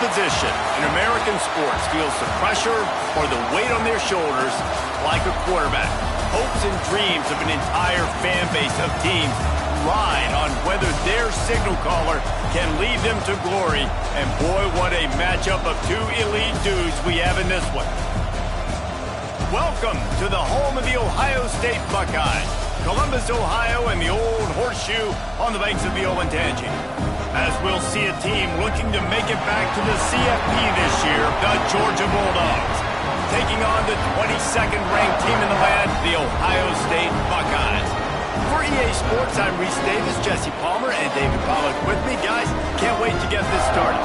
position in American sports feels the pressure or the weight on their shoulders like a quarterback. Hopes and dreams of an entire fan base of teams ride on whether their signal caller can lead them to glory. And boy, what a matchup of two elite dudes we have in this one. Welcome to the home of the Ohio State Buckeyes, Columbus, Ohio, and the old horseshoe on the banks of the Olentangy. As we'll see a team looking to make it back to the CFB this year, the Georgia Bulldogs, taking on the 22nd ranked team in the land, the Ohio State Buckeyes. For EA Sports, I'm Reese Davis, Jesse Palmer, and David Pollack with me. Guys, can't wait to get this started.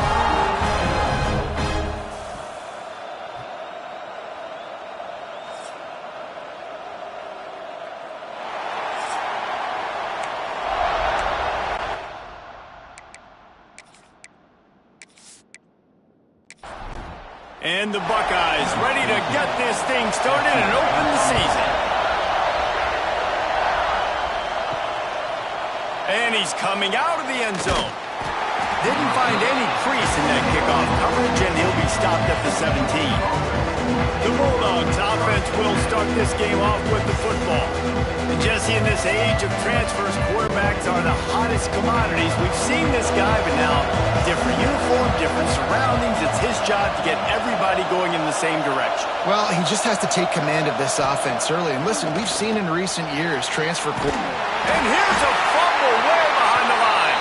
And the Buckeyes ready to get this thing started and open the season. And he's coming out of the end zone. Didn't find any crease in that kickoff coverage, and he'll be stopped at the 17. The Bulldogs offense will start this game off with the football. And Jesse, in this age of transfers, quarterbacks are the hottest commodities. We've seen this guy, but now different uniform, different surroundings. It's his job to get everybody going in the same direction. Well, he just has to take command of this offense early. And listen, we've seen in recent years transfer. And here's a fumble way behind the line.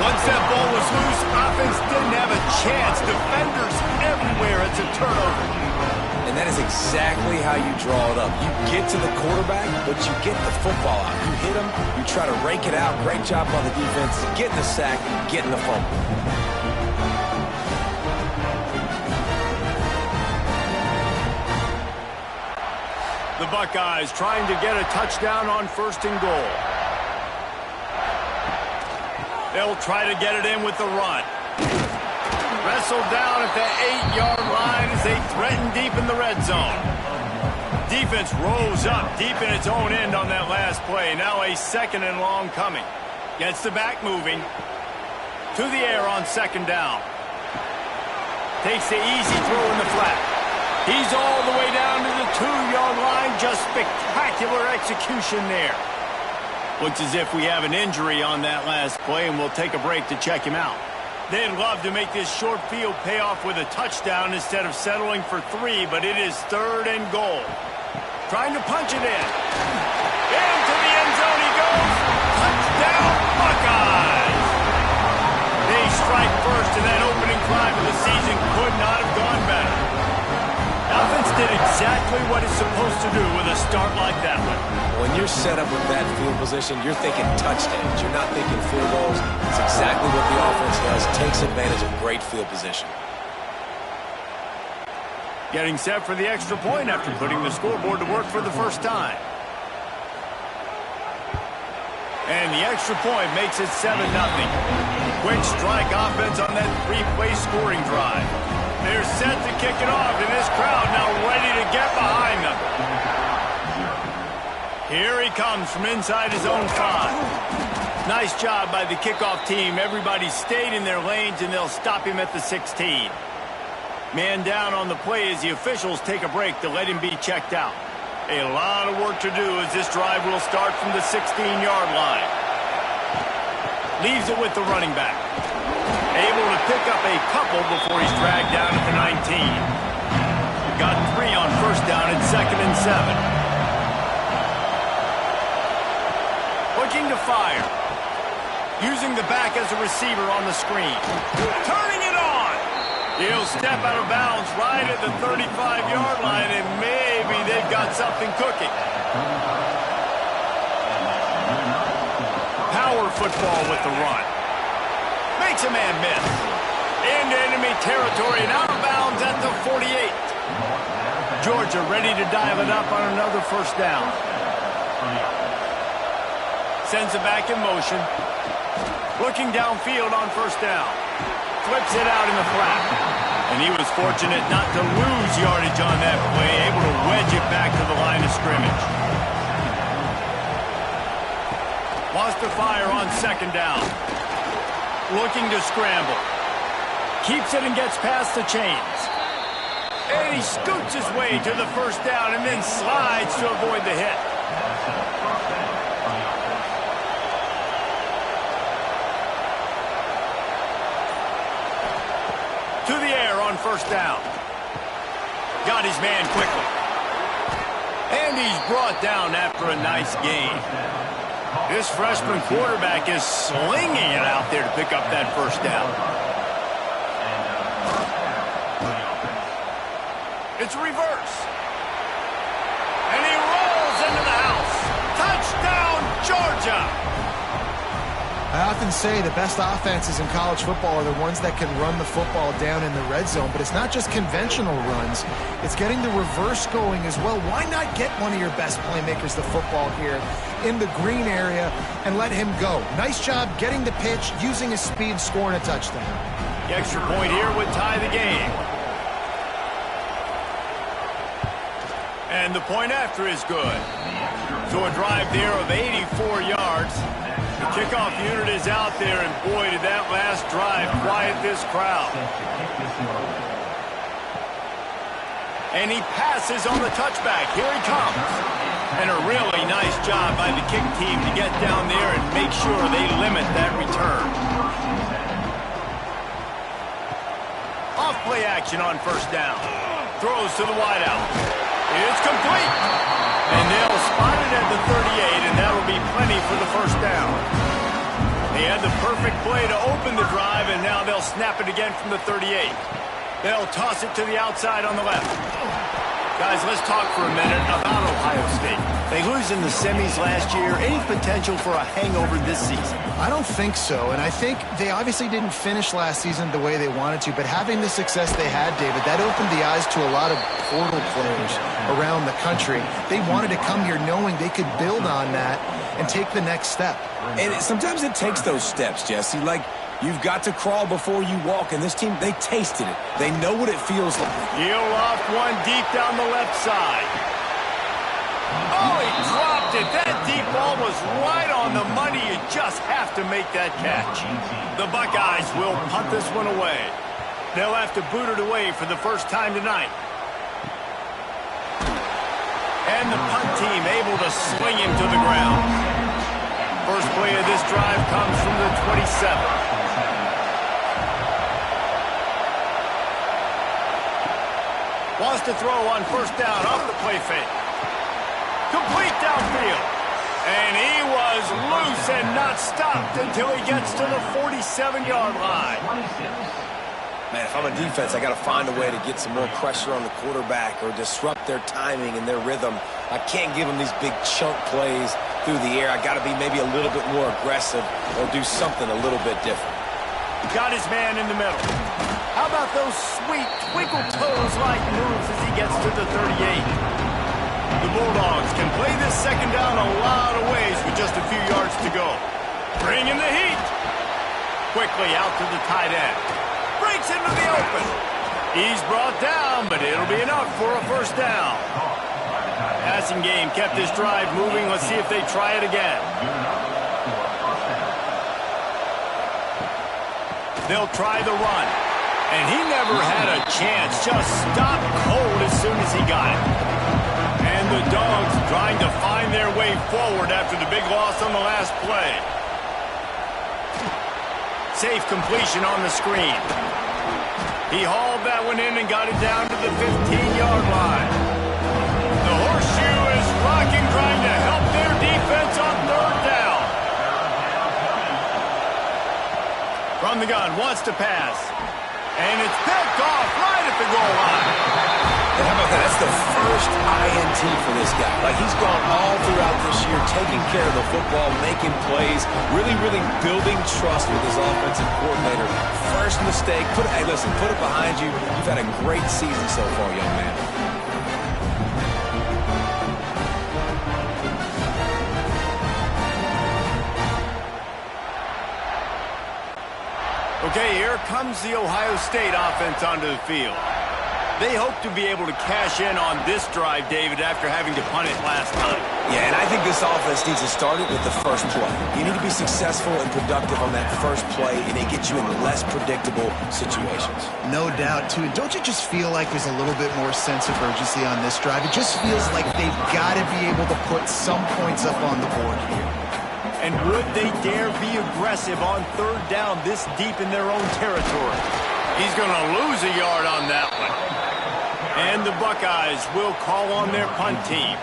Once that ball was loose, offense didn't have a chance. Defenders everywhere. It's a turnover. And that is exactly how you draw it up. You get to the quarterback, but you get the football out. You hit him, you try to rake it out. Great job by the defense, getting the sack, getting the fumble. The Buckeyes trying to get a touchdown on 1st and goal. They'll try to get it in with the run. Wrestled down at the 8-yard line as they threaten deep in the red zone. Defense rose up deep in its own end on that last play. Now a 2nd and long coming. Gets the back moving. To the air on 2nd down. Takes the easy throw in the flat. He's all the way down to the 2-yard line. Just spectacular execution there. Looks as if we have an injury on that last play, and we'll take a break to check him out. They'd love to make this short field pay off with a touchdown instead of settling for 3, but it is 3rd and goal. Trying to punch it in. Into the end zone he goes. Touchdown, Buckeyes! They strike first, and that opening drive of the season could not have gone better. Offense did exactly what it's supposed to do with a start like that one. When you're set up with that field position, you're thinking touchdowns. You're not thinking field goals. It's exactly what the offense does. Takes advantage of great field position. Getting set for the extra point after putting the scoreboard to work for the first time. And the extra point makes it 7-0. Quick strike offense on that 3-play scoring drive. They're set to kick it off, and this crowd now ready to get behind them. Here he comes from inside his own 5. Nice job by the kickoff team. Everybody stayed in their lanes, and they'll stop him at the 16. Man down on the play as the officials take a break to let him be checked out. A lot of work to do as this drive will start from the 16-yard line. Leaves it with the running back. Able to pick up a couple before he's dragged down at the 19. Got 3 on 1st down and 2nd and 7. Looking to fire. Using the back as a receiver on the screen. Turning it on. He'll step out of bounds right at the 35-yard line, and maybe they've got something cooking. Power football with the run. Makes a man miss. Into enemy territory and out of bounds at the 48. Georgia ready to dial it up on another 1st down. Sends it back in motion. Looking downfield on 1st down. Flips it out in the flat. And he was fortunate not to lose yardage on that play, able to wedge it back to the line of scrimmage. Wants to fire on 2nd down. Looking to scramble. keeps it and gets past the chains. And he scoots his way to the first down and then slides to avoid the hit. To the air on first down. Got his man quickly. And he's brought down after a nice gain. This freshman quarterback is slinging it out there to pick up that first down. It's a reverse. And he rolls into the house. Touchdown, Georgia! I often say the best offenses in college football are the ones that can run the football down in the red zone, but it's not just conventional runs. It's getting the reverse going as well. Why not get one of your best playmakers the football here in the green area and let him go? Nice job getting the pitch, using his speed, scoring a touchdown. The extra point here would tie the game. And the point after is good. So a drive there of 84 yards. The kickoff unit is out there, and boy, did that last drive quiet this crowd. And he passes on the touchback. Here he comes. And a really nice job by the kick team to get down there and make sure they limit that return. Off play action on first down. Throws to the wideout. It's complete. And they'll spot it at the 38, and that'll be plenty for the first down. They had the perfect play to open the drive, and now they'll snap it again from the 38. They'll toss it to the outside on the left. Guys, let's talk for a minute about Ohio State. They lose in the semis last year. Any potential for a hangover this season? I don't think so, and I think they obviously didn't finish last season the way they wanted to, but having the success they had, David, that opened the eyes to a lot of portal players around the country. They wanted to come here knowing they could build on that and take the next step. And sometimes it takes those steps, Jesse. Like, you've got to crawl before you walk, and this team, they tasted it. They know what it feels like. He'll loft one deep down the left side. Oh, he dropped it. That deep ball was right on the money. You just have to make that catch. The Buckeyes will punt this one away. They'll have to boot it away for the first time tonight. And the punt team able to swing him to the ground. First play of this drive comes from the 27. Wants to throw on first down off the play fake. Complete downfield. And he was loose and not stopped until he gets to the 47-yard line. Man, if I'm a defense, I got to find a way to get some more pressure on the quarterback or disrupt their timing and their rhythm. I can't give them these big chunk plays through the air. I got to be maybe a little bit more aggressive or do something a little bit different. Got his man in the middle. How about those sweet twinkle toes-like moves as he gets to the 38? The Bulldogs can play this second down a lot of ways with just a few yards to go. Bring in the heat. Quickly out to the tight end. Breaks into the open. He's brought down, but it'll be enough for a first down. Passing game kept this drive moving. Let's see if they try it again. They'll try the run. And he never had a chance. Just stopped cold as soon as he got it. And the Dogs trying to find their way forward after the big loss on the last play. Safe completion on the screen. He hauled that one in and got it down to the 15-yard line. The horseshoe is rocking, trying to help their defense on third down. From the gun, wants to pass. And it's picked off right at the goal line. And how about that? That's the first INT for this guy. Like, he's gone all throughout this year, taking care of the football, making plays, really building trust with his offensive coordinator. First mistake, hey, listen, put it behind you. You've had a great season so far, young man. Okay, here comes the Ohio State offense onto the field. They hope to be able to cash in on this drive, David, after having to punt it last time. Yeah, and I think this offense needs to start it with the first play. You need to be successful and productive on that first play, and it gets you in less predictable situations. No doubt, too. Don't you just feel like there's a little bit more sense of urgency on this drive? It just feels like they've got to be able to put some points up on the board here. And would they dare be aggressive on third down this deep in their own territory? He's going to lose a yard on that one. And the Buckeyes will call on their punt team.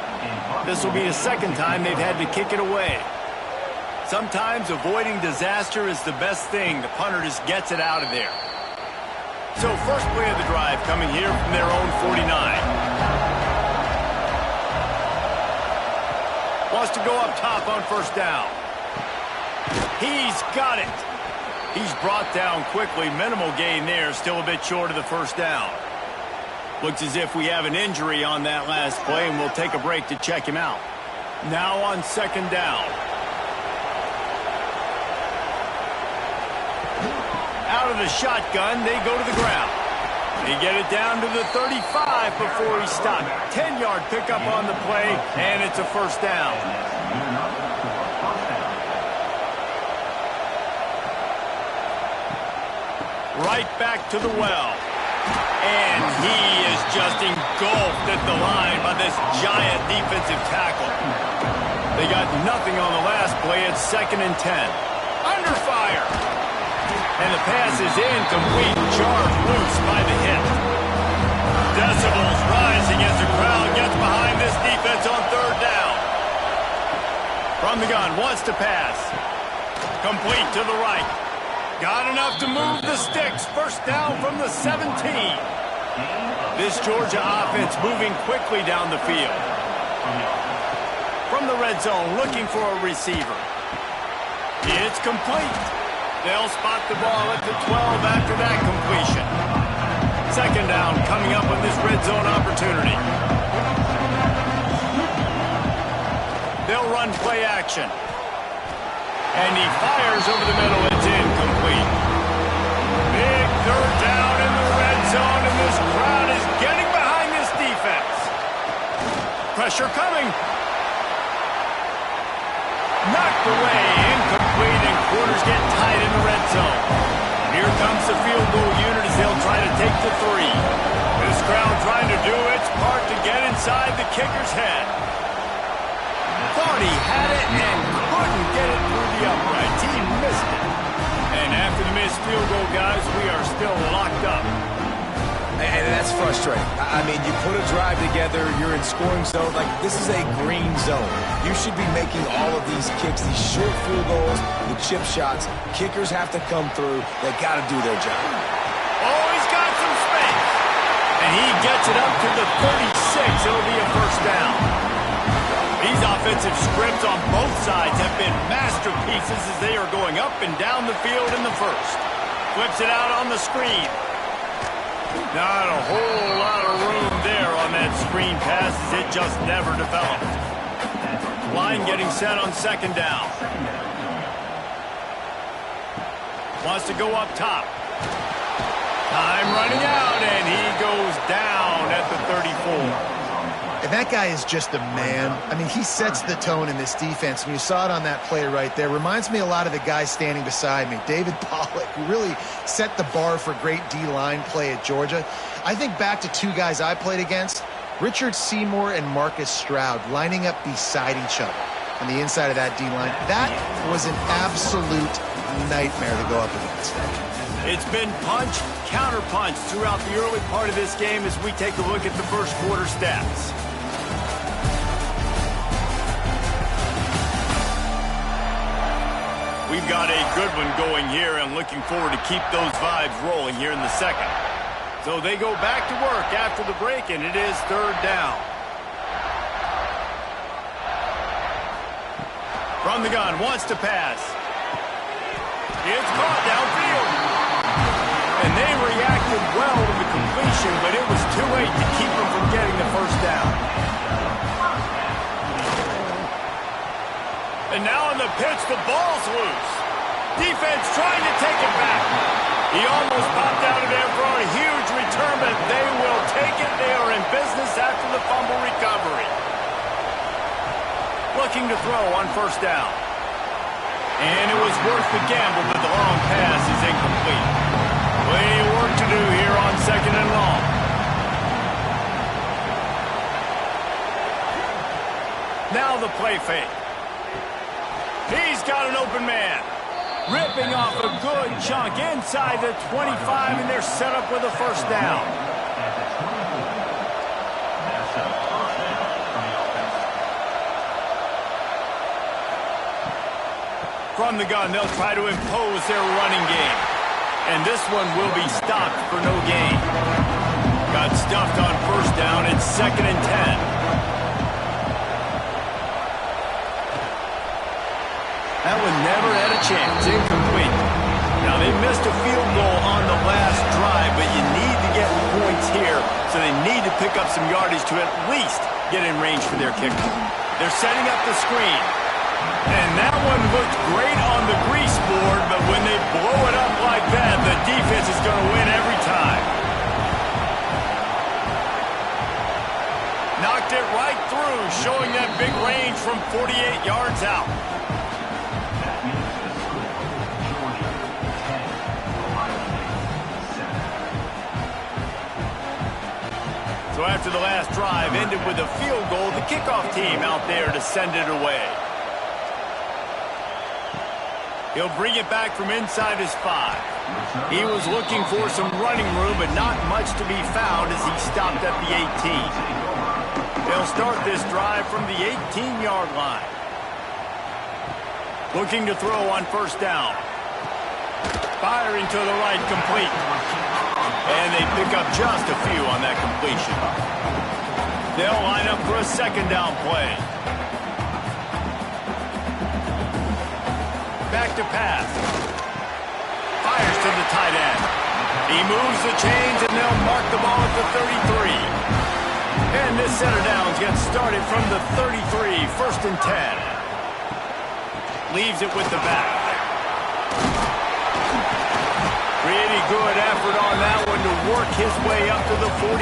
This will be the second time they've had to kick it away. Sometimes avoiding disaster is the best thing. The punter just gets it out of there. So first play of the drive coming here from their own 49. Wants to go up top on first down. He's got it. He's brought down quickly. Minimal gain there. Still a bit short of the first down. Looks as if we have an injury on that last play, and we'll take a break to check him out. Now on second down. Out of the shotgun, they go to the ground. They get it down to the 35 before he stopped. 10-yard pickup on the play, and it's a first down. Right back to the well. And he is just engulfed at the line by this giant defensive tackle. They got nothing on the last play. It's 2nd and 10. Under fire. And the pass is incomplete. Charged loose by the hit. Decibels rising as the crowd gets behind this defense on third down. From the gun, wants to pass. Complete to the right. Got enough to move the sticks. First down from the 17. This Georgia offense moving quickly down the field. From the red zone, looking for a receiver. It's complete. They'll spot the ball at the 12 after that completion. Second down coming up on this red zone opportunity. They'll run play action. And he fires over the middle. It's incomplete. Big third down in the red zone, and this crowd is getting behind this defense. Pressure coming. Knocked away, incomplete, and quarters get tight in the red zone. Here comes the field goal unit as they'll try to take the 3. This crowd trying to do its part to get inside the kicker's head. Thought he had it and couldn't get it through the uprights. He missed it. And after the missed field goal, guys, we are still locked up. And that's frustrating. I mean, you put a drive together, you're in scoring zone. Like, this is a green zone. You should be making all of these kicks, these short field goals, the chip shots. Kickers have to come through. They got to do their job. Oh, he's got some space. And he gets it up to the 36. It'll be a first down. These offensive scripts on both sides have been masterpieces as they are going up and down the field in the first. Flips it out on the screen. Not a whole lot of room there on that screen pass as it just never developed. Line getting set on second down. Wants to go up top. Time running out, and he goes down at the 34. And that guy is just a man. I mean, he sets the tone in this defense. And you saw it on that play right there. Reminds me a lot of the guy standing beside me, David Pollock, who really set the bar for great D-line play at Georgia. I think back to 2 guys I played against, Richard Seymour and Marcus Stroud, lining up beside each other on the inside of that D-line. That was an absolute nightmare to go up against. It's been punch, counter-punch throughout the early part of this game as we take a look at the first quarter stats. We've got a good one going here and looking forward to keep those vibes rolling here in the second. So they go back to work after the break, and it is third down. From the gun, wants to pass. It's caught downfield. And they reacted well to the completion, but it was too late to keep them from getting the first down. And now on the pitch, the ball's loose. Defense trying to take it back. He almost popped out of there for a huge return, but they will take it. They are in business after the fumble recovery. Looking to throw on first down. And it was worth the gamble, but the long pass is incomplete. Plenty of work to do here on second and long. Now the play fake. He's got an open man. Ripping off a good chunk inside the 25, and they're set up with a first down. From the gun, they'll try to impose their running game. And this one will be stopped for no gain. Got stuffed on first down. It's 2nd and 10. That one never had a chance. Incomplete. Now, they missed a field goal on the last drive, but you need to get points here, so they need to pick up some yardage to at least get in range for their kicker. They're setting up the screen. And that one looked great on the grease board, but when they blow it up like that, the defense is going to win every time. Knocked it right through, showing that big range from 48 yards out. So after the last drive ended with a field goal, the kickoff team out there to send it away. He'll bring it back from inside his 5. He was looking for some running room, but not much to be found as he stopped at the 18. They'll start this drive from the 18-yard line. Looking to throw on first down. Firing to the right, complete. And they pick up just a few on that completion. They'll line up for a second down play. Back to pass. Fires to the tight end. He moves the chains, and they'll mark the ball at the 33. And this set of downs gets started from the 33, 1st and 10. Leaves it with the back. Pretty good effort on that one to work his way up to the 42.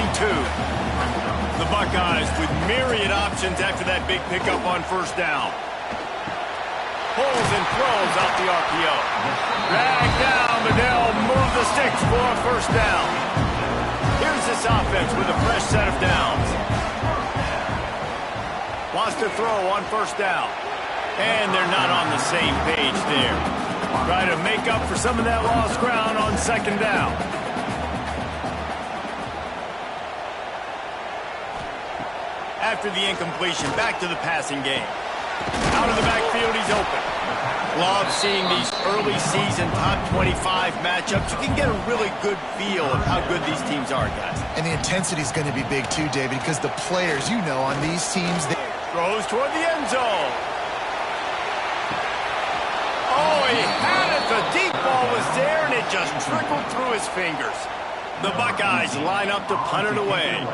The Buckeyes with myriad options after that big pickup on first down. Pulls and throws out the RPO. Dragged down, but they'll move the sticks for a first down. Here's this offense with a fresh set of downs. Wants to throw on first down. And they're not on the same page there. Try to make up for some of that lost ground on second down. After the incompletion, back to the passing game. Out of the backfield, he's open. Love seeing these early season top 25 matchups. You can get a really good feel of how good these teams are, guys. And the intensity is going to be big too, David, because the players, you know, on these teams... Throws toward the end zone. Oh, he had it. The deep ball was there, and it just trickled through his fingers. The Buckeyes line up to punt it away.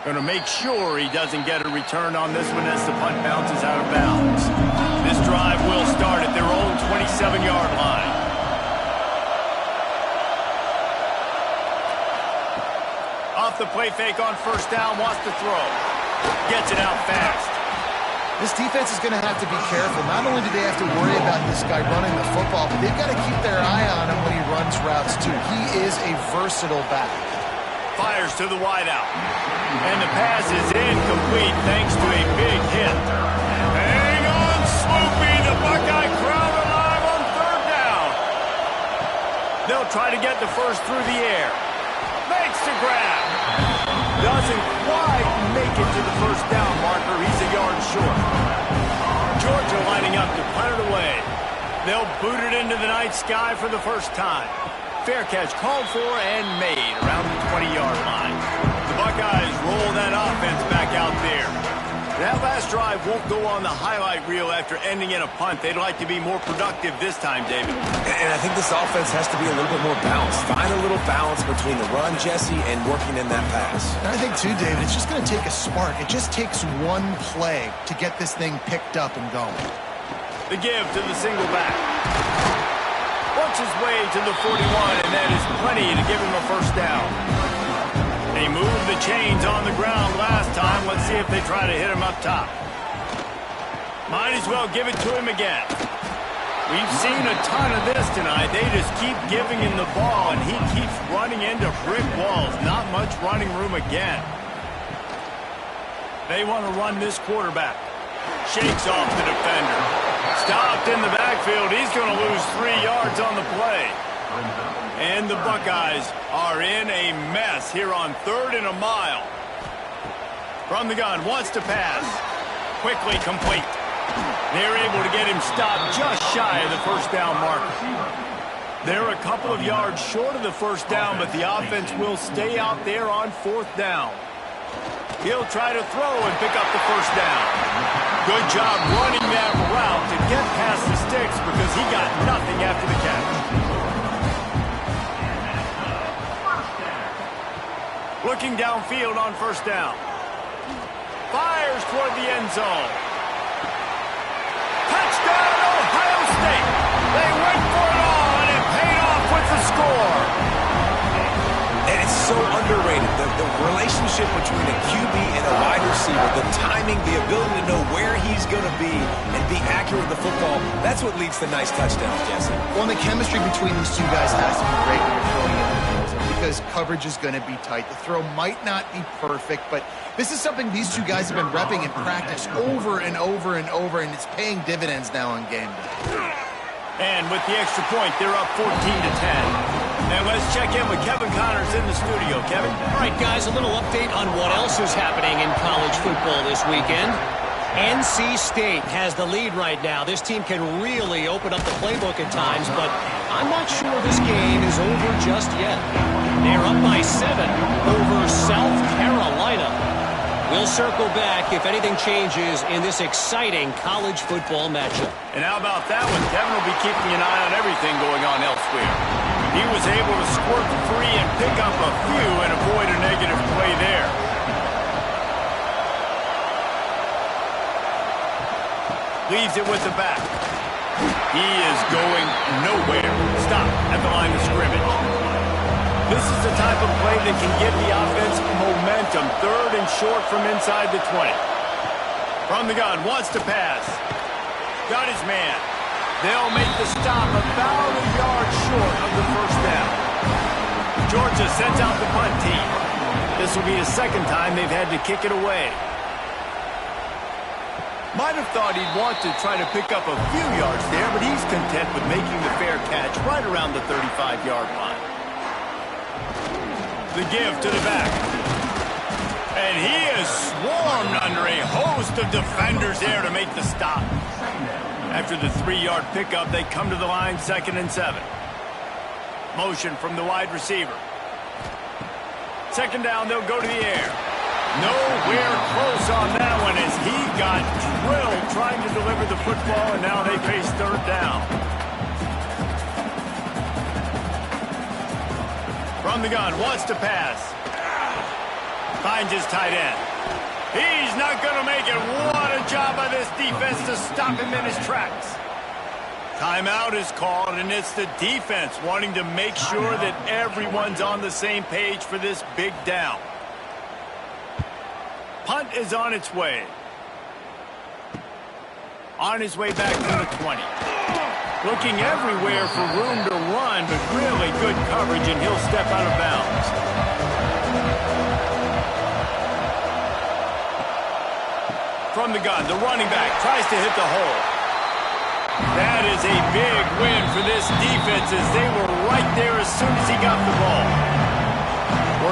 Going to make sure he doesn't get a return on this one as the punt bounces out of bounds. This drive will start at their own 27-yard line. Off the play fake on first down, wants to throw. Gets it out fast. This defense is going to have to be careful. Not only do they have to worry about this guy running the football, but they've got to keep their eye on him when he runs routes too. He is a versatile back. Fires to the wideout. And the pass is incomplete thanks to a big hit. Hang on, Sloopy. The Buckeye crowd alive on third down. They'll try to get the first through the air. Makes the grab. Doesn't quite make it to the first down marker. He's a yard short. Georgia lining up to punt it away. They'll boot it into the night sky for the first time. Fair catch called for and made around the 20-yard line. The Buckeyes roll that offense back out there. That last drive won't go on the highlight reel after ending in a punt. They'd like to be more productive this time, David. And I think this offense has to be a little bit more balanced. Find a little balance between the run, Jesse, and working in that pass. And I think, too, David, it's just going to take a spark. It just takes one play to get this thing picked up and going. The give to the single back. Works his way to the 41, and that is plenty to give him a first down. They moved the chains on the ground last time. Let's see if they try to hit him up top. Might as well give it to him again. We've seen a ton of this tonight. They just keep giving him the ball, and he keeps running into brick walls. Not much running room again. They want to run this quarterback. Shakes off the defender. Stopped in the backfield. He's going to lose 3 yards on the play. And the Buckeyes are in a mess here on 3rd and a mile. From the gun, wants to pass. Quickly complete. They're able to get him stopped just shy of the first down marker. They're a couple of yards short of the first down, but the offense will stay out there on 4th down. He'll try to throw and pick up the first down. Good job running that route to get past the sticks because he got nothing after the catch. Looking downfield on first down. Fires toward the end zone. Touchdown, Ohio State. They went for it all, and it paid off with the score. And it's so underrated. The relationship between a QB and a wide receiver, the timing, the ability to know where he's going to be and be accurate with the football, that's what leads to nice touchdowns, Jesse. Well, the chemistry between these two guys has to be great when you're throwing in the end zone because coverage is going to be tight. The throw might not be perfect, but this is something these two guys have been repping in practice over and over and over, and it's paying dividends now on game day. And with the extra point, they're up 14-10. And let's check in with Kevin Connors in the studio. Kevin? All right, guys, a little update on what else is happening in college football this weekend. NC State has the lead right now. This team can really open up the playbook at times, but I'm not sure this game is over just yet. They're up by 7 over South Carolina. We'll circle back if anything changes in this exciting college football matchup. And how about that one? Kevin will be keeping an eye on everything going on elsewhere. He was able to squirt free and pick up a few and avoid a negative play there. Leaves it with the back. He is going nowhere. Stop at the line of scrimmage. This is the type of play that can give the offense momentum. 3rd and short from inside the 20. From the gun, wants to pass. Got his man. They'll make the stop about a yard short of the first down. Georgia sends out the punt team. This will be the 2nd time they've had to kick it away. Might have thought he'd want to try to pick up a few yards there, but he's content with making the fair catch right around the 35-yard line. The give to the back. And he is swarmed under a host of defenders there to make the stop. After the 3-yard pickup, they come to the line 2nd and 7. Motion from the wide receiver. 2nd down, they'll go to the air. Nowhere close on that one as he got drilled trying to deliver the football, and now they face 3rd down. From the gun, wants to pass. Finds his tight end. He's not going to make it. What a job by this defense to stop him in his tracks. Timeout is called, and it's the defense wanting to make sure that everyone's on the same page for this big down. Punt is on its way. On his way back to the 20. Looking everywhere for room to run, but really good coverage, and he'll step out of bounds. From the gun, the running back tries to hit the hole. That is a big win for this defense as they were right there as soon as he got the ball.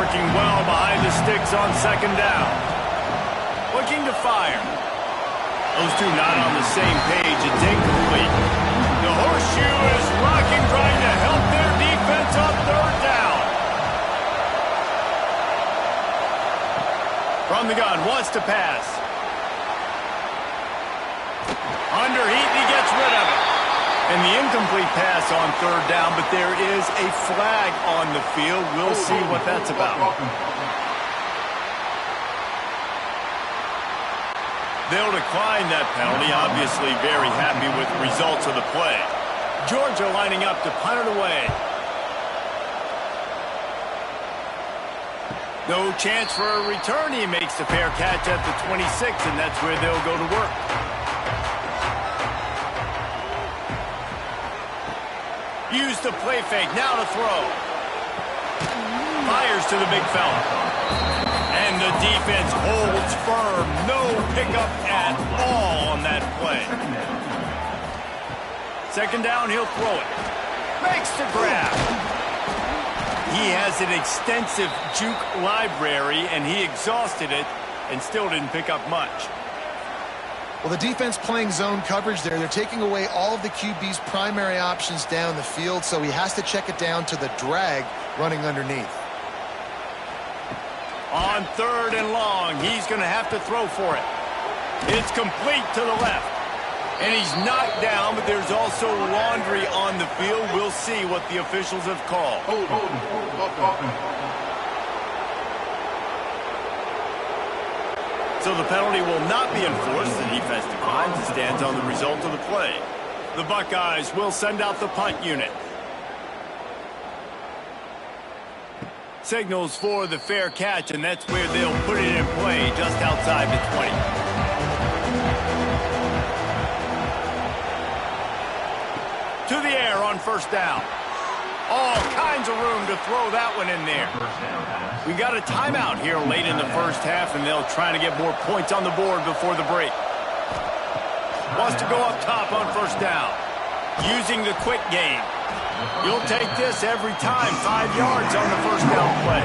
Working well behind the sticks on 2nd down. Looking to fire. Those two not on the same page. It's incomplete. The horseshoe is rocking, trying to help their defense on 3rd down. From the gun, wants to pass. Under heat, he gets rid of it. And the incomplete pass on 3rd down, but there is a flag on the field. We'll see what that's about. They'll decline that penalty, obviously very happy with the results of the play. Georgia lining up to punt it away. No chance for a return. He makes the fair catch at the 26, and that's where they'll go to work. Use the play fake. Now to throw. Fires to the big fella. And the defense holds firm. No pickup at all on that play. Second down, he'll throw it. Makes the grab. He has an extensive juke library, and he exhausted it and still didn't pick up much. Well, the defense playing zone coverage there. They're taking away all of the QB's primary options down the field, so he has to check it down to the drag running underneath. On third and long, he's going to have to throw for it. It's complete to the left. And he's knocked down, but there's also laundry on the field. We'll see what the officials have called. So the penalty will not be enforced. The defense declines and stands on the result of the play. The Buckeyes will send out the punt unit. Signals for the fair catch, and that's where they'll put it in play just outside the 20. To the air on first down. All kinds of room to throw that one in there. We got a timeout here late in the first half, and they'll try to get more points on the board before the break. Wants to go up top on first down. Using the quick game. You'll take this every time. 5 yards on the first down play.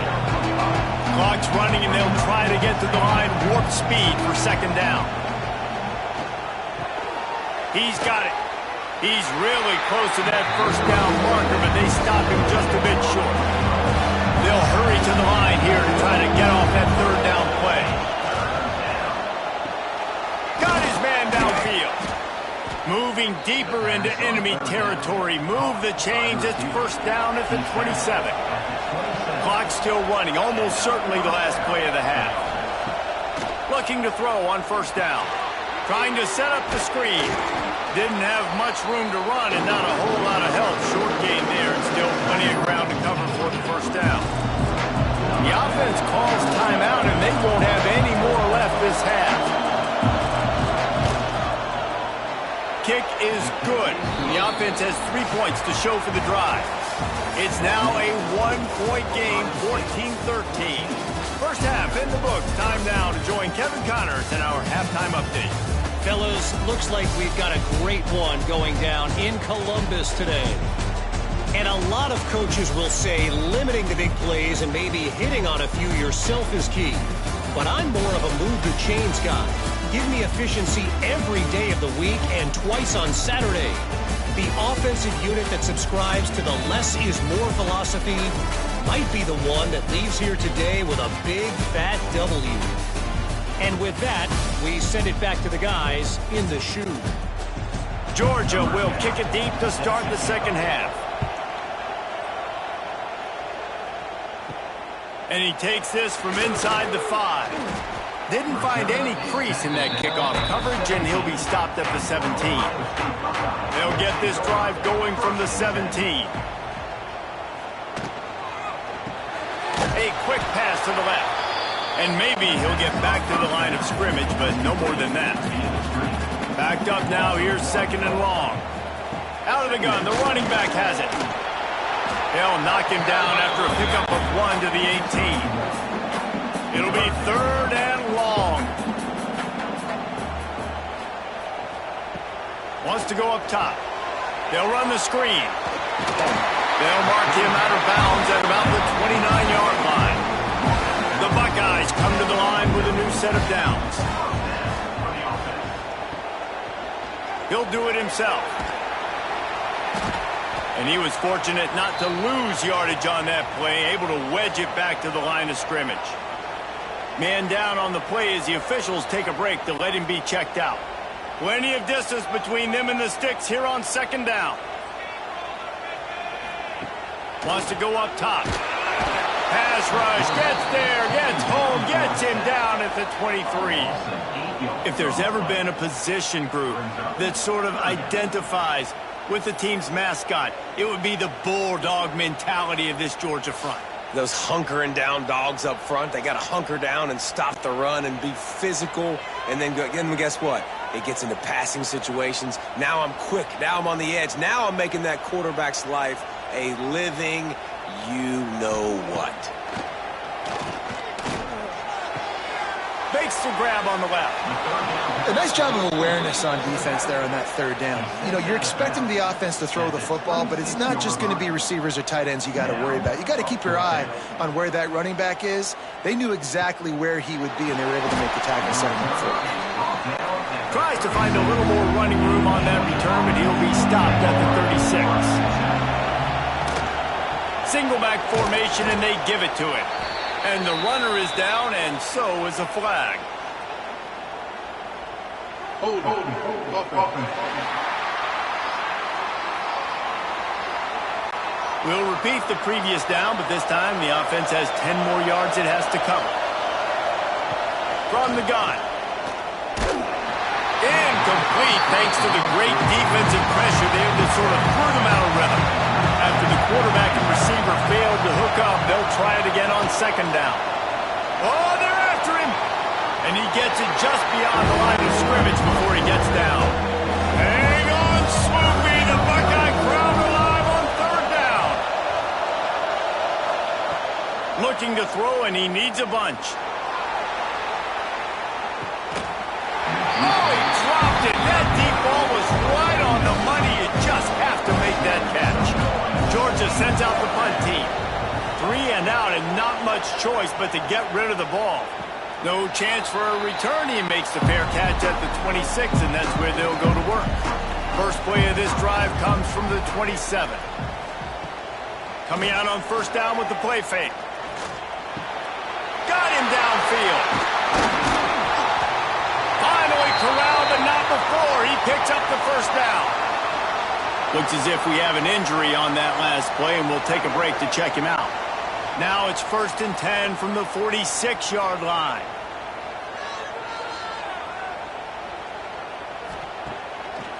Clock's running, and they'll try to get to the line warp speed for second down. He's got it. He's really close to that first down marker, but they stop him just a bit short. They'll hurry to the line here to try to get off that third down play. Got his man downfield. Moving deeper into enemy territory. Move the chains. It's first down at the 27. Clock's still running. Almost certainly the last play of the half. Looking to throw on first down. Trying to set up the screen. Didn't have much room to run and not a whole lot of help. Short gain there and still plenty of ground to cover for the first down. The offense calls timeout and they won't have any more left this half. Kick is good. The offense has 3 points to show for the drive. It's now a 1-point game, 14-13. First half in the books. Time now to join Kevin Connors in our halftime update. Fellas, looks like we've got a great one going down in Columbus today. And a lot of coaches will say limiting the big plays and maybe hitting on a few yourself is key. But I'm more of a move the chains guy. Give me efficiency every day of the week and twice on Saturday. The offensive unit that subscribes to the less is more philosophy might be the one that leaves here today with a big fat W. And with that, we send it back to the guys in the shoe. Georgia will kick it deep to start the second half. And he takes this from inside the 5. Didn't find any crease in that kickoff coverage, and he'll be stopped at the 17. They'll get this drive going from the 17. A quick pass to the left. And maybe he'll get back to the line of scrimmage, but no more than that. Backed up now, here's second and long. Out of the gun, the running back has it. They'll knock him down after a pickup of 1 to the 18. It'll be third and long. Wants to go up top. They'll run the screen. They'll mark him out of bounds at about the 29-yard line. The Buckeyes come to the line with a new set of downs. He'll do it himself. And he was fortunate not to lose yardage on that play, able to wedge it back to the line of scrimmage. Man down on the play as the officials take a break to let him be checked out. Plenty of distance between them and the sticks here on second down. Wants to go up top. Pass rush, gets there, gets home, gets him down at the 23. If there's ever been a position group that sort of identifies with the team's mascot, it would be the bulldog mentality of this Georgia front. Those hunkering down dogs up front, they got to hunker down and stop the run and be physical. And then guess what? It gets into passing situations. Now I'm quick. Now I'm on the edge. Now I'm making that quarterback's life a living you-know-what. Makes the grab on the left. A nice job of awareness on defense there on that third down. You know, you're expecting the offense to throw the football, but it's not just going to be receivers or tight ends you got to worry about. You got to keep your eye on where that running back is. They knew exactly where he would be, and they were able to make the tackle, setting him for it. Tries to find a little more running room on that return, but he'll be stopped at the 36. Single back formation, and they give it to him. And the runner is down, and so is a flag. Hold. We'll repeat the previous down, but this time the offense has 10 more yards it has to cover. From the gun. Incomplete thanks to the great defensive pressure there that sort of threw them out of rhythm. After the quarterback and receiver failed to hook up, they'll try it again on second down. Oh, they're after him! And he gets it just beyond the line of scrimmage before he gets down. Hang on, Smoopy! The Buckeye crowd alive on third down. Looking to throw, and he needs a bunch. That deep ball was right on the money. You just have to make that catch. Georgia sends out the punt team. 3 and out and not much choice but to get rid of the ball. No chance for a return. He makes the fair catch at the 26, and that's where they'll go to work. First play of this drive comes from the 27. Coming out on first down with the play fake. Got him downfield. Finally corralled, but not before. He picks up the first down. Looks as if we have an injury on that last play, and we'll take a break to check him out. Now it's 1st and 10 from the 46-yard line.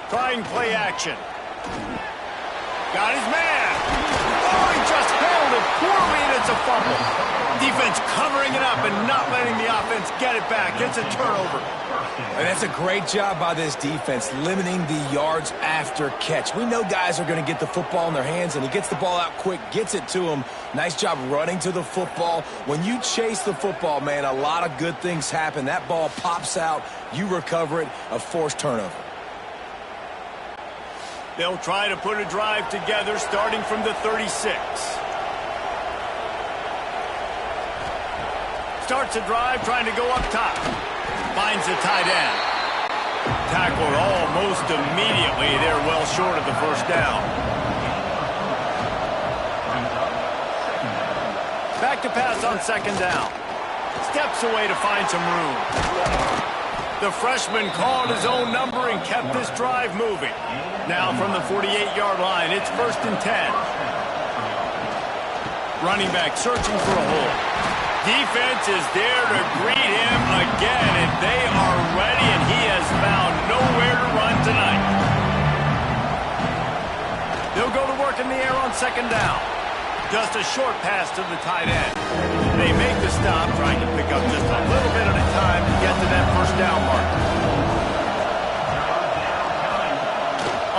Trying play action. Got his man. Oh, he just held it poorly, and it's a fumble. Defense covering it up and not letting the offense get it back. It's a turnover. And that's a great job by this defense, limiting the yards after catch. We know guys are going to get the football in their hands, and he gets the ball out quick, gets it to him. Nice job running to the football. When you chase the football, man, a lot of good things happen. That ball pops out, you recover it, a forced turnover. They'll try to put a drive together starting from the 36. Starts a drive trying to go up top. Finds the tight end. Tackled almost immediately. They're well short of the first down. Back to pass on second down. Steps away to find some room. The freshman called his own number and kept this drive moving. Now from the 48-yard line, it's 1st and 10. Running back searching for a hole. Defense is there to greet him again, and they are ready, and he has found nowhere to run tonight. They'll go to work in the air on second down. Just a short pass to the tight end. They make the stop, trying to pick up just a little bit at a time to get to that first down mark.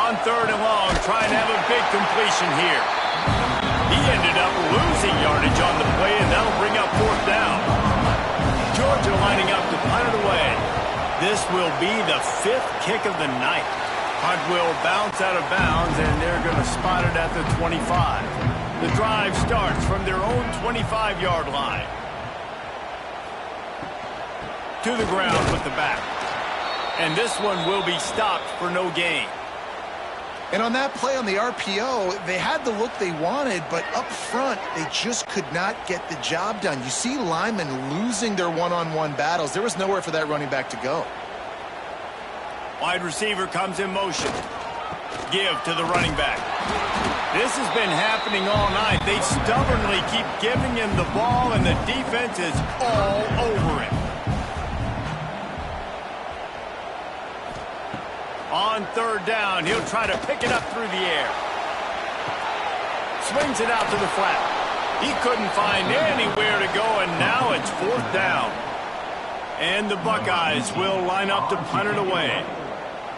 On third and long, trying to have a big completion here. He ended up losing yardage on the play, and that'll bring up fourth down. Georgia lining up to punt it away. This will be the 5th kick of the night. Punt will bounce out of bounds, and they're going to spot it at the 25. The drive starts from their own 25-yard line. To the ground with the back. And this one will be stopped for no gain. And on that play on the RPO, they had the look they wanted, but up front, they just could not get the job done. You see linemen losing their one-on-one battles. There was nowhere for that running back to go. Wide receiver comes in motion. Give to the running back. This has been happening all night. They stubbornly keep giving him the ball, and the defense is all over him. On third down, he'll try to pick it up through the air. Swings it out to the flat. He couldn't find anywhere to go, and now it's 4th down. And the Buckeyes will line up to punt it away.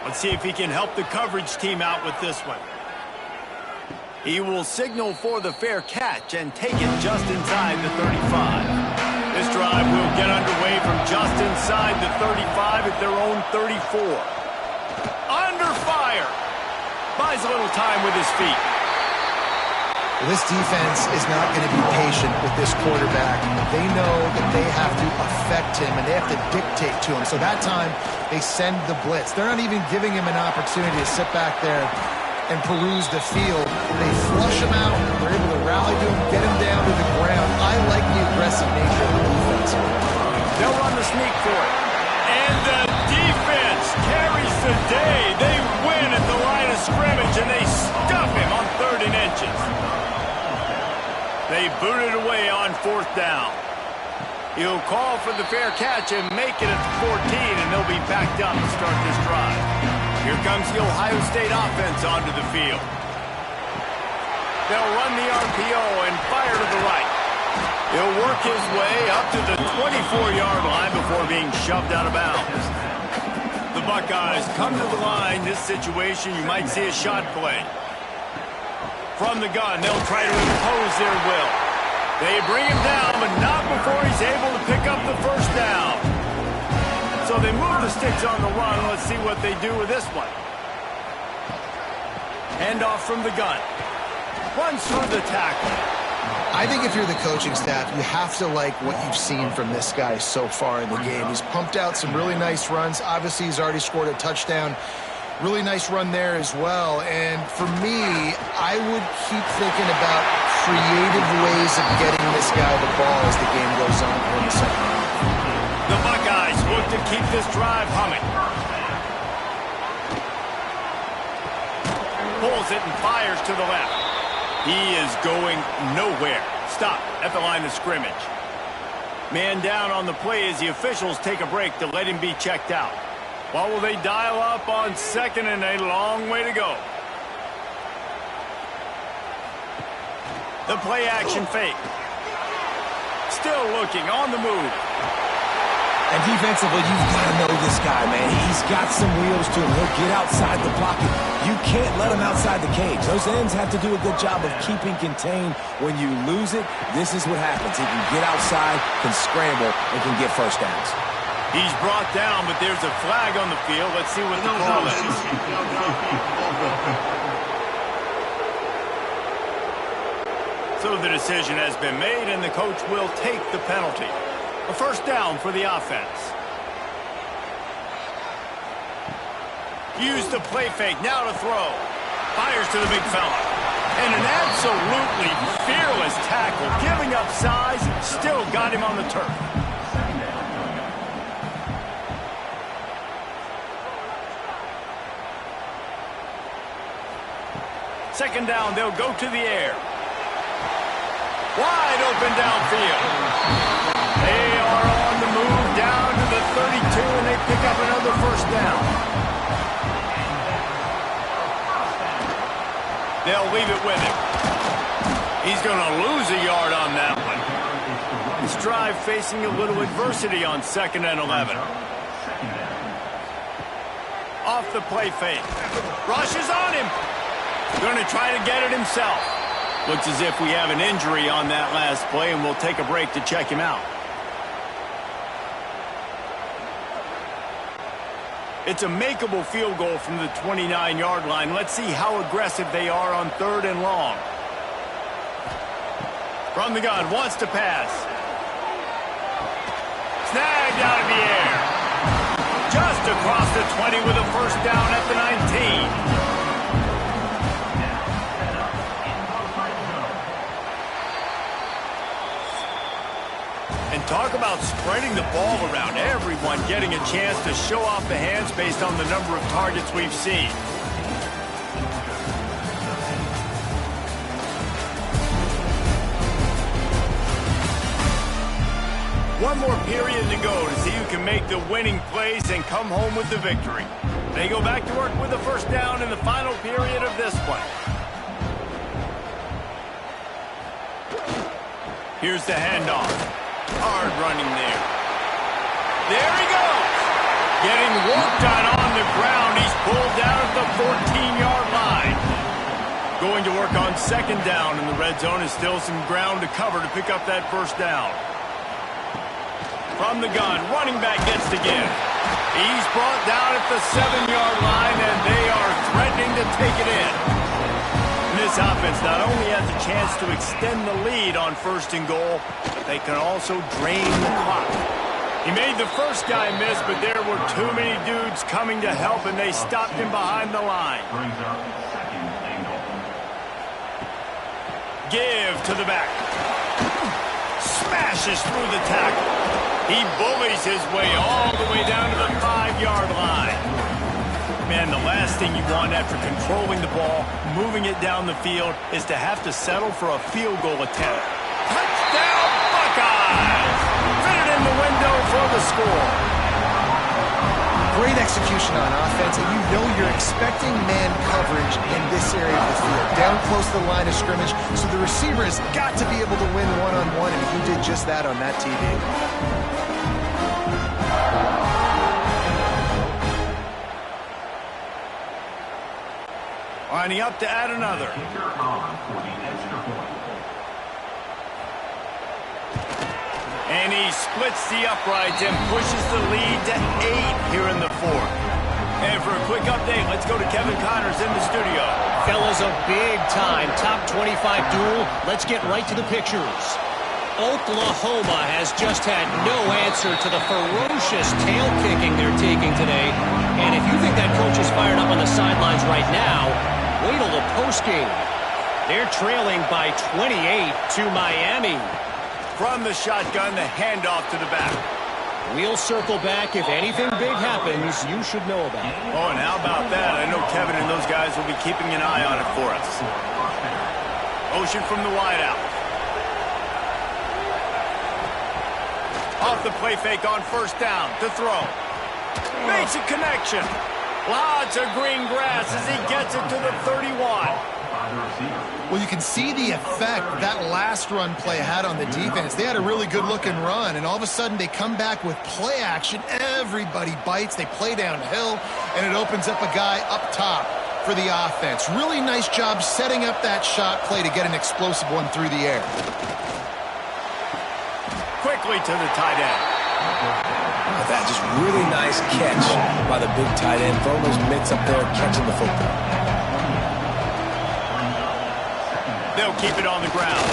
Let's see if he can help the coverage team out with this one. He will signal for the fair catch and take it just inside the 35. This drive will get underway from just inside the 35 at their own 34. Under fire. Buys a little time with his feet. Well, this defense is not going to be patient with this quarterback. They know that they have to affect him and they have to dictate to him. So that time, they send the blitz. They're not even giving him an opportunity to sit back there and peruse the field. They flush him out. They're able to rally to him, get him down to the ground. I like the aggressive nature of the defense. They'll run the sneak for it. And the defense carries the day. They win at the line of scrimmage, and they stuff him on 3rd and inches. They boot it away on 4th down. He'll call for the fair catch and make it at the 14, and they'll be backed up to start this drive. Here comes the Ohio State offense onto the field. They'll run the RPO and fire to the right. He'll work his way up to the 24-yard line before being shoved out of bounds. The Buckeyes come to the line. This situation, you might see a shot play. From the gun, they'll try to impose their will. They bring him down, but not before he's able to pick up the 1st down. So they move the sticks on the run. Let's see what they do with this one. Handoff from the gun. Runs through the tackle. I think if you're the coaching staff, you have to like what you've seen from this guy so far in the game. He's pumped out some really nice runs. Obviously, he's already scored a touchdown. Really nice run there as well. And for me, I would keep thinking about creative ways of getting this guy the ball as the game goes on here in the second half. The Buckeyes look to keep this drive humming. Pulls it and fires to the left. He is going nowhere. Stop at the line of scrimmage. Man down on the play as the officials take a break to let him be checked out. What will they dial up on 2nd and a long way to go? The play action fake. Still looking on the move. And defensively, you've got to know this guy, man. He's got some wheels to him. He'll get outside the pocket. You can't let him outside the cage. Those ends have to do a good job of keeping contained. When you lose it, this is what happens. He can get outside, can scramble, and can get 1st downs. He's brought down, but there's a flag on the field. Let's see what the call is. So the decision has been made, and the coach will take the penalty. A 1st down for the offense. Use the play fake, now to throw. Fires to the big fella. And an absolutely fearless tackle, giving up size, still got him on the turf. Second down, they'll go to the air. Wide open downfield. They are on the move down to the 32, and they pick up another 1st down. They'll leave it with him. He's going to lose a yard on that one. This drive facing a little adversity on 2nd and 11. Off the play fake. Rushes on him. Going to try to get it himself. Looks as if we have an injury on that last play, and we'll take a break to check him out. It's a makeable field goal from the 29-yard line. Let's see how aggressive they are on 3rd and long. From the gun, wants to pass. Snagged out of the air. Just across the 20 with a 1st down at the 19. And talk about spreading the ball around. Everyone getting a chance to show off the hands based on the number of targets we've seen. One more period to go to see who can make the winning plays and come home with the victory. They go back to work with a 1st down in the final period of this one. Here's the handoff. Hard running there. There he goes. Getting worked on the ground. He's pulled down at the 14-yard line. Going to work on second down in the red zone. Is still some ground to cover to pick up that first down. From the gun, running back gets the give. He's brought down at the 7-yard line, and they are threatening to take it in. This offense not only has a chance to extend the lead on first and goal, but they can also drain the clock. He made the first guy miss, but there were too many dudes coming to help, and they stopped him behind the line. Give to the back. Smashes through the tackle. He bullies his way all the way down to the 5-yard line. Man, the last thing you want after controlling the ball, moving it down the field, is to have to settle for a field goal attempt. Touchdown, Buckeyes! Fit it in the window for the score. Great execution on offense, and you know you're expecting man coverage in this area of the field, down close to the line of scrimmage, so the receiver has got to be able to win one-on-one, and he did just that on that TV. Lining up to add another. And he splits the uprights and pushes the lead to 8 here in the fourth. And for a quick update, let's go to Kevin Connors in the studio. Fellas, a big-time top 25 duel. Let's get right to the pictures. Oklahoma has just had no answer to the ferocious tail-kicking they're taking today. And if you think that coach is fired up on the sidelines right now, wait till the postgame. They're trailing by 28 to Miami. From the shotgun, the handoff to the back. We'll circle back. If anything big happens, you should know about it. Oh, and how about that? I know Kevin and those guys will be keeping an eye on it for us. Motion from the wideout. Off the play fake on first down to throw. Makes a connection. Lots of green grass as he gets it to the 31. Well, you can see the effect that last run play had on the defense. They had a really good-looking run, and all of a sudden they come back with play action. Everybody bites. They play downhill, and it opens up a guy up top for the offense. Really nice job setting up that shot play to get an explosive one through the air. Quickly to the tight end. That just really nice catch by the big tight end. Throwing those mitts up there, catching the football. They'll keep it on the ground.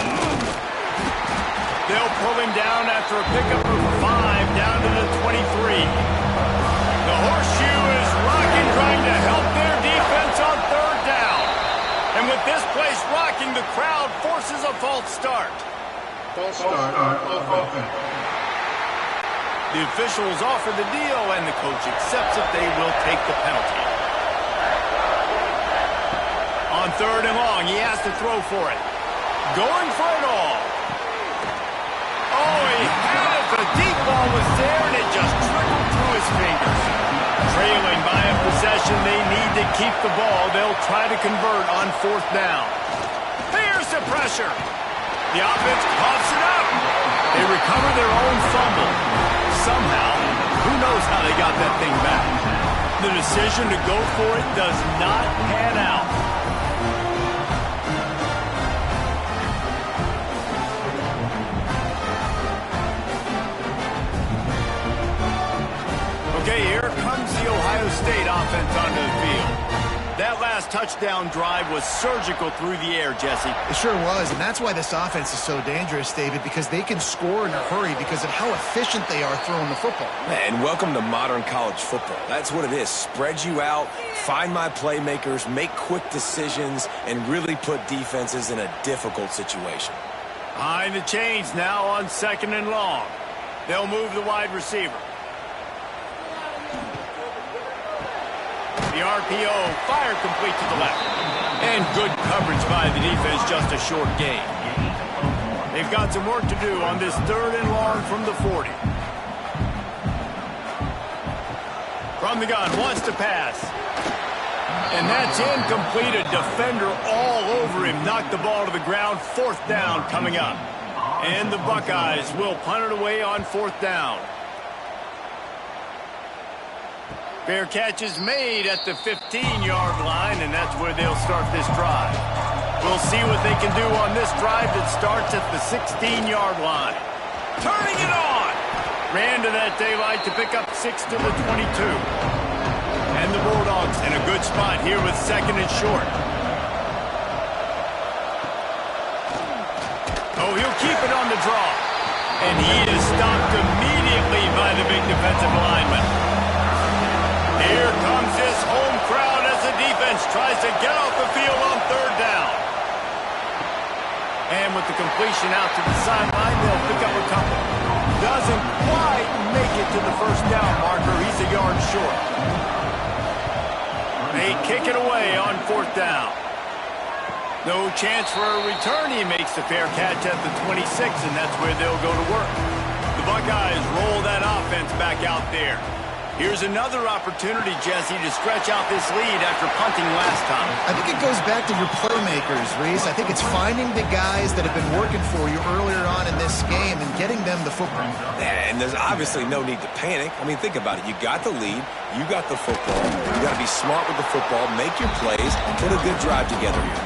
They'll pull him down after a pickup of 5 down to the 23. The horseshoe is rocking, trying to help their defense on third down. And with this place rocking, the crowd forces a false start. False start on offense. The officials offer the deal, and the coach accepts it. They will take the penalty. On third and long, he has to throw for it. Going for it all. Oh, he had it. The deep ball was there, and it just trickled through his fingers. Trailing by a possession, they need to keep the ball. They'll try to convert on fourth down. Here's the pressure. The offense coughs it up. They recover their own fumble. Somehow, who knows how they got that thing back. The decision to go for it does not pan out. Okay, here comes the Ohio State offense onto the field. That last touchdown drive was surgical through the air, Jesse. It sure was, and that's why this offense is so dangerous, David, because they can score in a hurry because of how efficient they are throwing the football. And welcome to modern college football. That's what it is. Spread you out, find my playmakers, make quick decisions, and really put defenses in a difficult situation. Behind the chains now on second and long. They'll move the wide receiver. The RPO, fire complete to the left. And good coverage by the defense, just a short gain. They've got some work to do on this third and long from the 40. From the gun, wants to pass. And that's incomplete. A defender all over him. Knocked the ball to the ground. Fourth down coming up. And the Buckeyes will punt it away on 4th down. Fair catch is made at the 15-yard line, and that's where they'll start this drive. We'll see what they can do on this drive that starts at the 16-yard line. Turning it on! Ran to that daylight to pick up 6 to the 22. And the Bulldogs in a good spot here with 2nd and short. Oh, he'll keep it on the draw. And he is stopped immediately by the big defensive lineman. Here comes this home crowd as the defense tries to get off the field on 3rd down. And with the completion out to the sideline, they'll pick up a couple. Doesn't quite make it to the 1st down marker. He's a yard short. They kick it away on 4th down. No chance for a return. He makes the fair catch at the 26, and that's where they'll go to work. The Buckeyes roll that offense back out there. Here's another opportunity, Jesse, to stretch out this lead after punting last time. I think it goes back to your playmakers, Reese. I think it's finding the guys that have been working for you earlier on in this game and getting them the football. And there's obviously no need to panic. I mean, think about it. You got the lead. You got the football. You got to be smart with the football, make your plays, put a good drive together here.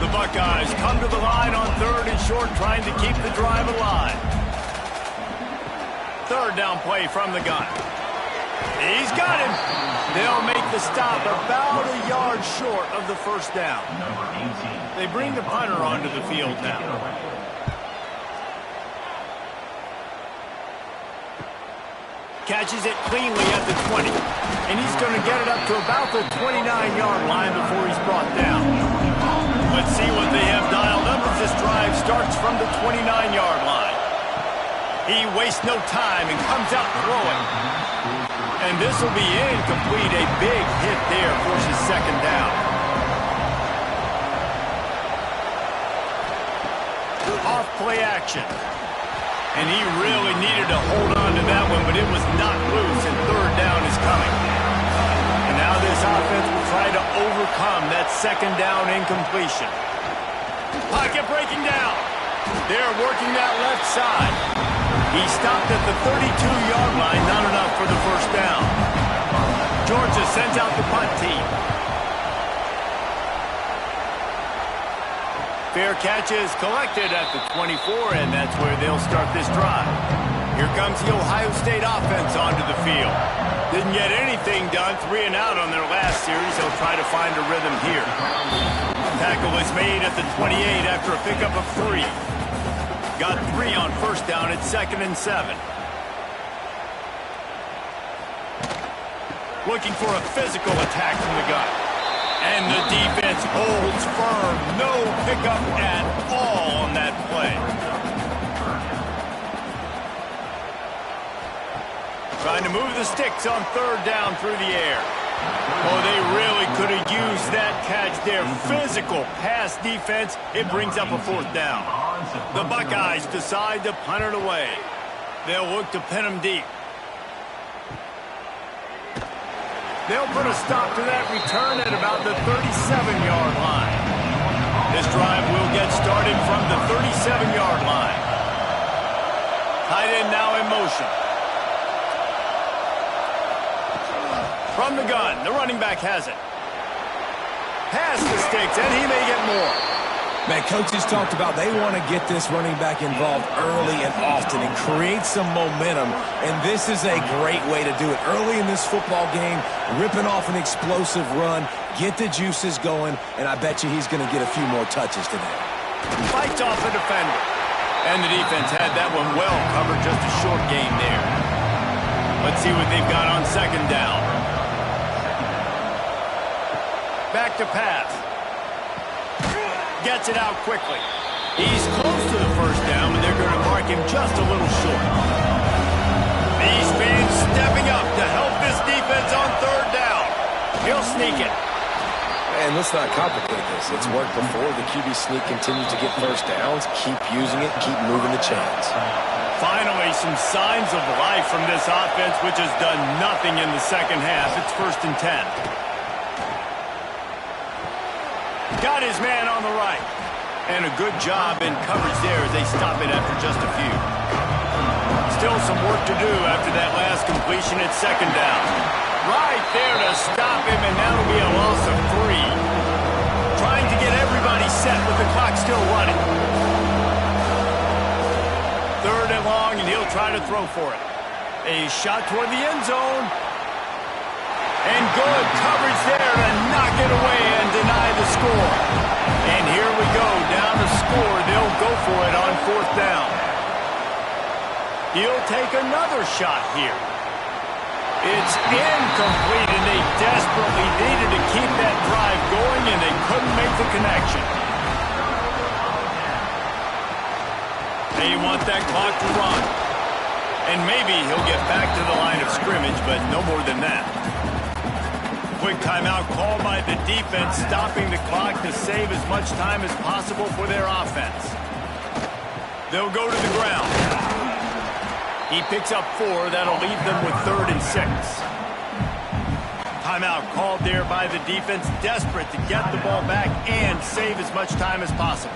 The Buckeyes come to the line on 3rd and short, trying to keep the drive alive. 3rd down play from the gun. He's got him. They'll make the stop about a yard short of the 1st down. They bring the punter onto the field now. Catches it cleanly at the 20. And he's going to get it up to about the 29-yard line before he's brought down. Let's see what they have dialed up as this drive starts from the 29-yard line. He wastes no time and comes out throwing. And this will be incomplete. A big hit there forces 2nd down. Off play action. And he really needed to hold on to that one, but it was not loose, and 3rd down is coming. And now this offense will try to overcome that 2nd down incompletion. Pocket breaking down. They're working that left side. He stopped at the 32-yard line, not enough for the 1st down. Georgia sends out the punt team. Fair catch is collected at the 24, and that's where they'll start this drive. Here comes the Ohio State offense onto the field. Didn't get anything done, 3 and out on their last series. They'll try to find a rhythm here. Tackle is made at the 28 after a pickup of 3. Got 3 on 1st down at 2nd and 7. Looking for a physical attack from the gun. And the defense holds firm. No pickup at all on that play. Trying to move the sticks on 3rd down through the air. Oh, they really could have used that catch there. Physical pass defense. It brings up a 4th down. The Buckeyes decide to punt it away. They'll look to pin them deep. They'll put a stop to that return at about the 37-yard line. This drive will get started from the 37-yard line. Tight end now in motion. From the gun, the running back has it. Pass the sticks, and he may get more. Man, coaches talked about they want to get this running back involved early and often and create some momentum, and this is a great way to do it. Early in this football game, ripping off an explosive run, get the juices going, and I bet you he's going to get a few more touches today. Fights off a defender, and the defense had that one well covered, just a short gain there. Let's see what they've got on 2nd down. Back to pass. Gets it out quickly. He's close to the 1st down, but they're going to mark him just a little short. These fans stepping up to help this defense on 3rd down. He'll sneak it. And let's not complicate this. It's worked before. The QB sneak continues to get 1st downs. Keep using it. Keep moving the chains. Finally, some signs of life from this offense, which has done nothing in the 2nd half. It's 1st and 10. Got his man on the right. And a good job in coverage there as they stop it after just a few. Still some work to do after that last completion at second down. Right there to stop him, and that'll be a loss of 3. Trying to get everybody set with the clock still running. 3rd and long, and he'll try to throw for it. A shot toward the end zone. And good coverage there to knock it away and deny the score. And here we go, down the score. They'll go for it on 4th down. He'll take another shot here. It's incomplete, and they desperately needed to keep that drive going, and they couldn't make the connection. They want that clock to run. And maybe he'll get back to the line of scrimmage, but no more than that. Quick timeout called by the defense, stopping the clock to save as much time as possible for their offense. They'll go to the ground. He picks up 4. That'll leave them with 3rd and 6. Timeout called there by the defense, desperate to get the ball back and save as much time as possible.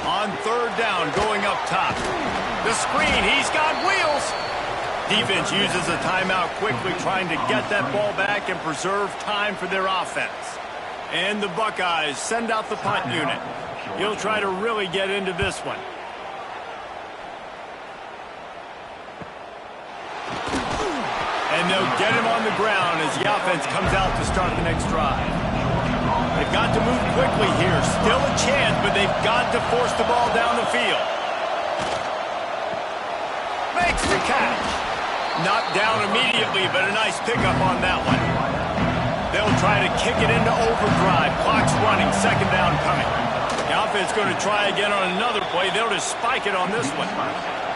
On 3rd down, going up top. The screen, he's got wheels. Defense uses a timeout quickly, trying to get that ball back and preserve time for their offense. And the Buckeyes send out the punt unit. He'll try to really get into this one. And they'll get him on the ground as the offense comes out to start the next drive. They've got to move quickly here. Still a chance, but they've got to force the ball down the field. Makes the catch. Not down immediately, but a nice pickup on that one. They'll try to kick it into overdrive. Clock's running. 2nd down coming. The offense going to try again on another play. They'll just spike it on this one.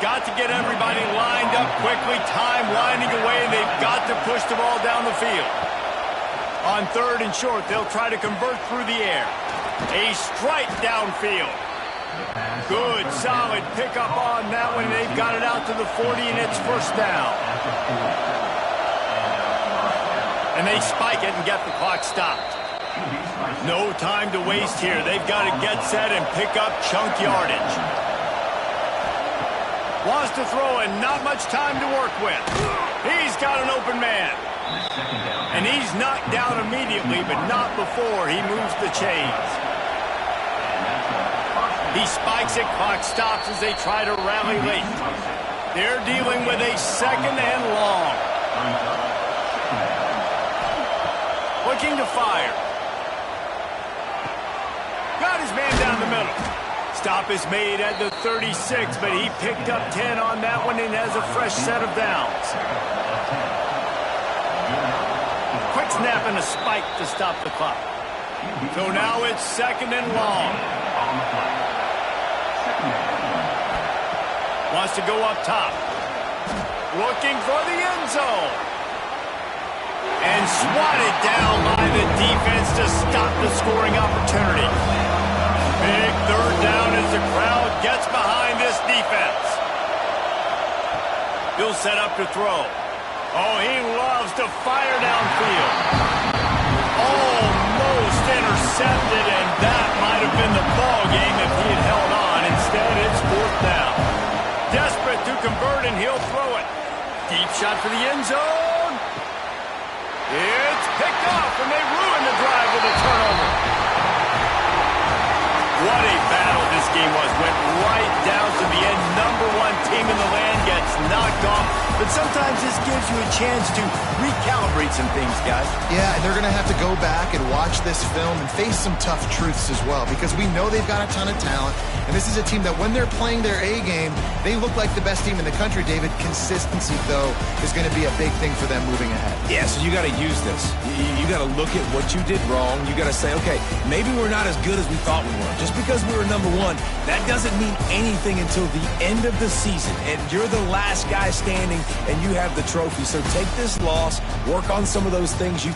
Got to get everybody lined up quickly. Time winding away, and they've got to push the ball down the field. On 3rd and short, they'll try to convert through the air. A strike downfield. Good, solid pickup on that one. They've got it out to the 40, and it's 1st down. And they spike it and get the clock stopped. No time to waste here. They've got to get set and pick up chunk yardage. Wants to throw and not much time to work with. He's got an open man. And he's knocked down immediately, but not before he moves the chains. He spikes it, clock stops as they try to rally late. They're dealing with a 2nd and long. Looking to fire. Got his man down the middle. Stop is made at the 36, but he picked up 10 on that one and has a fresh set of downs. Quick snap and a spike to stop the clock. So now it's 2nd and long. Wants to go up top. Looking for the end zone. And swatted down by the defense to stop the scoring opportunity. Big 3rd down as the crowd gets behind this defense. He'll set up to throw. Oh, he loves to fire downfield. Almost intercepted, and that might have been the ball game if he had held on. Instead, it's 4th down. Desperate to convert, and he'll throw it. Deep shot for the end zone. It's picked off, and they ruin the drive with a turnover. What a battle this game was. Went right down to the end. #1 team in the land gets knocked off. But sometimes this gives you a chance to recalibrate some things, guys. Yeah, and they're going to have to go back and watch this film and face some tough truths as well, because we know they've got a ton of talent. And this is a team that when they're playing their A game, they look like the best team in the country, David. Consistency, though, is going to be a big thing for them moving ahead. Yeah, so you got to use this. You got to look at what you did wrong. You got to say, okay, maybe we're not as good as we thought we were. Just because we were #1, that doesn't mean anything until the end of the season. And you're the last guy standing, and you have the trophy. So take this loss, work on some of those things you